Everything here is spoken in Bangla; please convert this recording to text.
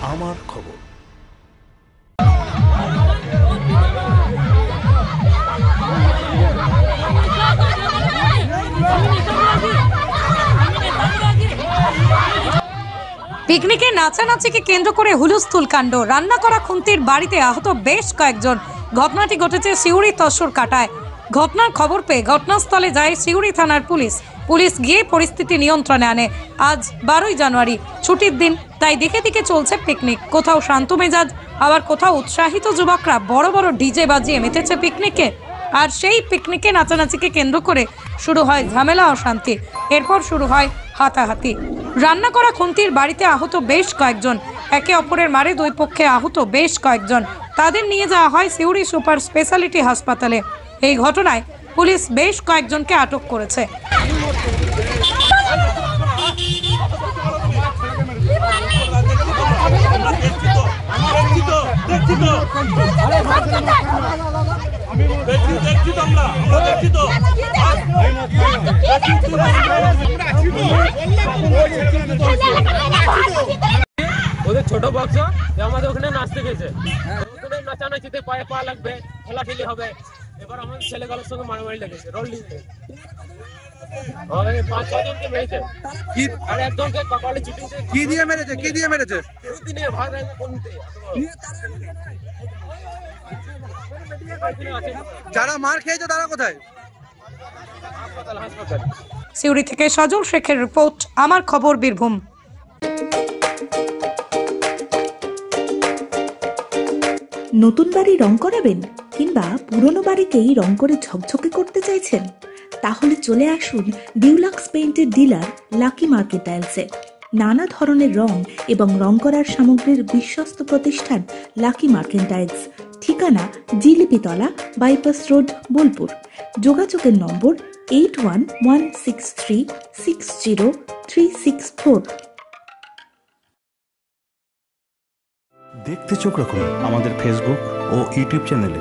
আমার খবর। পিকনিকে নাচানাচিকে কেন্দ্র করে হুলস্থুল কাণ্ড, রান্না করা খুন্তির বাড়িতে আহত বেশ কয়েকজন। ঘটনাটি ঘটেছে সিউড়ি তসর কাটায়। ঘটনার খবর পেয়ে ঘটনাস্থলে যায় সিউড়ি থানার পুলিশ গিয়ে পরিস্থিতি নিয়ন্ত্রণে আনে। আজ 12ই জানুয়ারি, ছুটির দিন, তাই দিকে দিকে চলছে পিকনিক। কোথাও শান্ত মেজাজ, আবার কোথাও উৎসাহিত যুবকরা বড় বড় ডিজে বাজিয়ে মেতেছে পিকনিকে। আর সেই পিকনিকে নাচানাচিকে কেন্দ্র করে শুরু হয় ঝামেলা, অশান্তি। এরপর শুরু হয় হাতাহাতি। রান্না করা খুন্তির বাড়িতে আহত বেশ কয়েকজন। একে অপরের মারে দুই পক্ষে আহত বেশ কয়েকজন। তাদের নিয়ে যাওয়া হয় সিউড়ি সুপার স্পেশালিটি হাসপাতালে। এই ঘটনায় পুলিশ বেশ কয়েকজনকে আটক করেছে। ওদের ছোট বক্স আমাদের ওখানে নাচতে গেছে, ওখানে নাচানাচিতে পায়ে পা লাগবে, খেলাঠেলি হবে। এবার আমাদের ছেলেগুলোর সঙ্গে মারামারি লেগেছে, রোল দিতে 5-6 জনকে মেরেছে। আর একজনকে কপালে চুটি কি দিয়ে মেরেছে? কি দিয়ে মেরেছে? যারা মার খেয়েছে তারা কোথায়? হাসপাতাল। সিউড়ি থেকে সজল শেখের রিপোর্ট, আমার খবর, বীরভূম। নতুন বাড়ি রং করাবেন কিংবা পুরনো বাড়িকেই রং করে ঝকঝকে করতে চাইছেন? তাহলে চলে আসুন ডিউলাক্স পেইন্টের ডিলার লাকি মার্কেন্টাইলসে। নানা ধরনের রং এবং রং করার সামগ্রীর বিশ্বস্ত প্রতিষ্ঠান লাকি মার্কেন্টাইলস। ঠিকানা জিলিপিতলা, বাইপাস রোড, বোলপুর। যোগাযোগের নম্বর 8116360364। দেখতে চোখ রাখুন আমাদের ফেসবুক ও ইউটিউব চ্যানেলে।